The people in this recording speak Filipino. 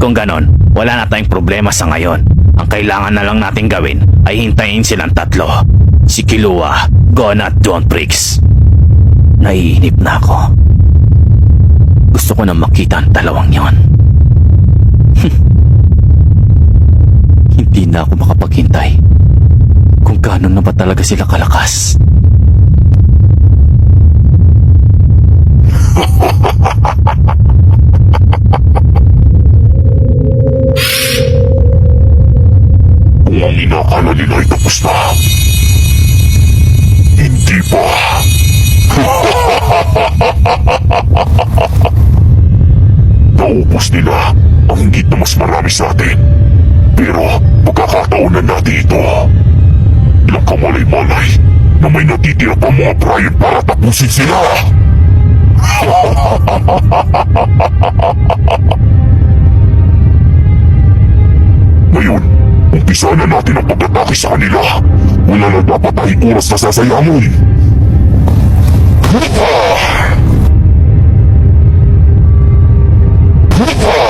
Kung ganon, wala na tayong problema sa ngayon. Ang kailangan na lang natin gawin ay hintayin silang tatlo. Si Killua, Gon at Don Prix. Naiinip na ako. Gusto ko na makita ang dalawang yon. Hindi na ako makapaghintay. Kung gaano na ba talaga sila kalakas. Kung ang inakala nila ay tapos na, hindi pa. Naubos nila ang higit na mas marami sa atin. Pero pagkakataonan natin ito. Ilang kamalay-malay na may natitira pa mga Brian para tapusin sila. Ngayon, umpisa na natin ang pag-atake sa kanila. Wala na dapat tayong oras na sasayangin. Ah!